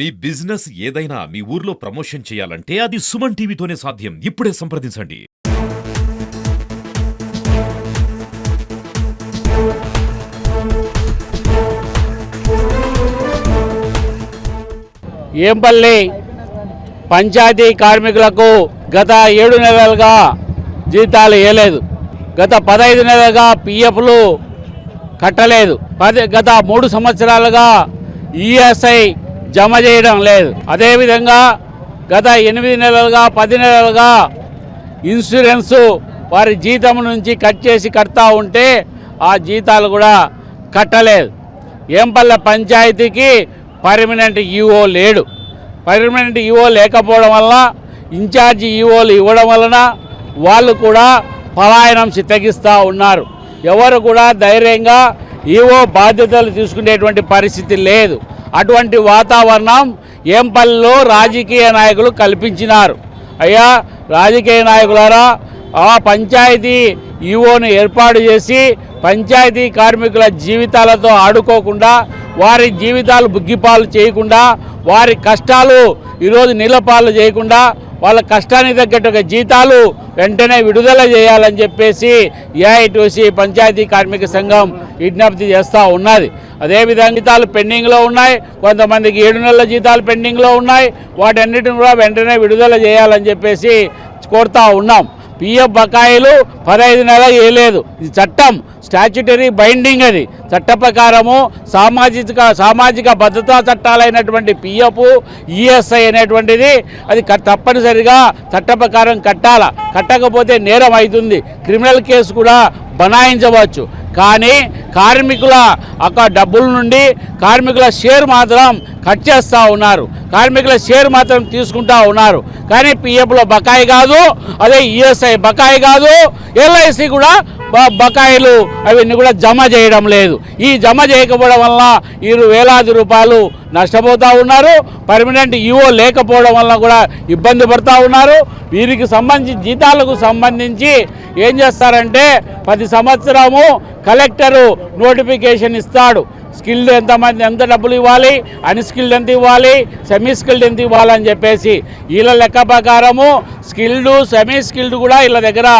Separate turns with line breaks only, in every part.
మీ business ఏదైనా మీ ఊర్లో promotion చేయాలంటే అది సుమన్ టీవీతోనే సాధ్యం. ఇప్పుడే సంప్రదించండి.
ఏంపల్లి పంచాయతీ కార్మికులకు గత 7 నెలలుగా జీతాలు ఇవ్వలేదు. గత 15 నెలలుగా పిఎఫ్లు కట్టలేదు. గత 3 సంవత్సరాలుగా ఈఎస్ఐ జమ చేయడం లేదు. అదేవిధంగా గత 8 నెలలుగా 10 నెలలుగా ఇన్సూరెన్సు వారి జీతం నుంచి కట్ చేసి కడతా ఉంటే ఆ జీతాలు కూడా కట్టలేదు. ఏంపల్లె పంచాయతీకి పర్మనెంట్ ఈఓ లేడు. పర్మనెంట్ ఈఓ లేకపోవడం వల్ల ఇన్ఛార్జి ఈఓలు ఇవ్వడం వలన వాళ్ళు కూడా పలాయనం చిత్తగిస్తూ ఉన్నారు. ఎవరు కూడా ధైర్యంగా ఈఓ బాధ్యతలు తీసుకునేటువంటి పరిస్థితి లేదు. అటువంటి వాతావరణం ఏంపల్లిలో రాజకీయ నాయకులు కల్పించినారు. అయ్యా రాజకీయ నాయకులారా, ఆ పంచాయతీ ఈఓను ఏర్పాటు చేసి పంచాయతీ కార్మికుల జీవితాలతో ఆడుకోకుండా, వారి జీవితాలు బుగ్గిపాలు చేయకుండా, వారి కష్టాలు ఈరోజు నీళ్ళపాలు చేయకుండా, వాళ్ళ కష్టానికి తగ్గట్టుగా జీతాలు వెంటనే విడుదల చేయాలని చెప్పేసి ఏఐటీసీ పంచాయతీ కార్మిక సంఘం విజ్ఞప్తి చేస్తూ ఉన్నది. అదేవిధంగా జీతాలు పెండింగ్లో ఉన్నాయి. కొంతమందికి 7 నెలల జీతాలు పెండింగ్లో ఉన్నాయి. వాటన్నిటిని కూడా వెంటనే విడుదల చేయాలని చెప్పేసి కోరుతూ ఉన్నాం. పిఎఫ్ బకాయిలు 15 నెలలు వేయలేదు. ఇది చట్టం, స్టాచ్యుటరీ బైండింగ్. అది చట్ట ప్రకారము సామాజిక భద్రతా చట్టాలైనటువంటి పిఎఫ్, ఈఎస్ఐ అనేటువంటిది అది తప్పనిసరిగా చట్ట ప్రకారం కట్టాల. కట్టకపోతే నేరం అవుతుంది, క్రిమినల్ కేసు కూడా బనాయించవచ్చు. కానీ కార్మికుల డబ్బుల నుండి కార్మికుల షేర్ మాత్రం కట్ చేస్తూ ఉన్నారు. కార్మికుల షేర్ మాత్రం తీసుకుంటూ ఉన్నారు. కానీ పిఎఫ్లో బకాయి కాదు, అదే ఈఎస్ఐ బకాయి కాదు, ఎల్ఐసి కూడా బకాయిలు అవన్నీ కూడా జమ చేయడం లేదు. ఈ జమ చేయకపోవడం వల్ల వీరు వేలాది రూపాయలు నష్టపోతూ ఉన్నారు. పర్మనెంట్ ఈఓ లేకపోవడం వల్ల కూడా ఇబ్బంది పడుతూ ఉన్నారు. వీరికి సంబంధించి జీతాలకు సంబంధించి ఏం చేస్తారంటే ప్రతి సంవత్సరము కలెక్టరు నోటిఫికేషన్ ఇస్తాడు. స్కిల్డ్ ఎంత డబ్బులు ఇవ్వాలి, అన్స్కిల్డ్ ఎంత ఇవ్వాలి, సెమీ స్కిల్డ్ ఎంత ఇవ్వాలని చెప్పేసి వీళ్ళ లెక్క ప్రకారము స్కిల్డ్, సెమీ స్కిల్డ్ కూడా వీళ్ళ దగ్గర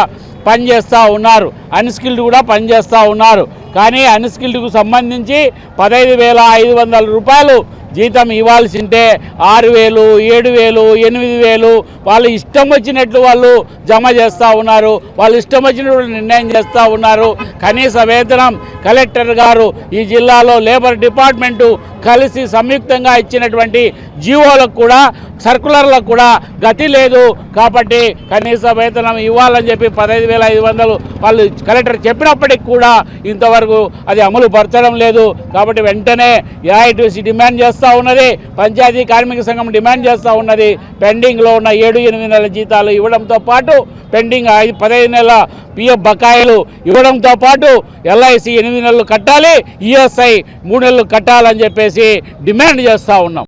పనిచేస్తూ ఉన్నారు, అన్స్కిల్డ్ కూడా పనిచేస్తూ ఉన్నారు. కానీ అన్స్కిల్డ్కు సంబంధించి 15,500 రూపాయలు జీతం ఇవ్వాల్సి ఉంటే 6,000, 7,000, 8,000 వాళ్ళు ఇష్టం వచ్చినట్లు వాళ్ళు జమ చేస్తూ ఉన్నారు. వాళ్ళు ఇష్టం వచ్చినట్లు నిర్ణయం చేస్తూ ఉన్నారు. కనీస వేతనం కలెక్టర్ గారు ఈ జిల్లాలో లేబర్ డిపార్ట్మెంటు కలిసి సంయుక్తంగా ఇచ్చినటువంటి జీవోలకు కూడా, సర్కులర్లకు కూడా గతి లేదు. కాబట్టి కనీస వేతనం ఇవ్వాలని చెప్పి 15,500 వాళ్ళు కలెక్టర్ చెప్పినప్పటికి కూడా ఇంతవరకు అది అమలు పరచడం లేదు. కాబట్టి వెంటనే ఏఐటీసీ డిమాండ్ చేస్తూ ఉన్నది, పంచాయతీ కార్మిక సంఘం డిమాండ్ చేస్తూ ఉన్నది. పెండింగ్లో ఉన్న 7-8 నెలల జీతాలు ఇవ్వడంతో పాటు, పెండింగ్ 15 నెలల పిఎఫ్ బకాయిలు ఇవ్వడంతో పాటు ఎల్ఐసి 8 నెలలు కట్టాలి, ఈఎస్ఐ 3 నెలలు కట్టాలని చెప్పేసి డిమాండ్ చేస్తూ ఉన్నాం.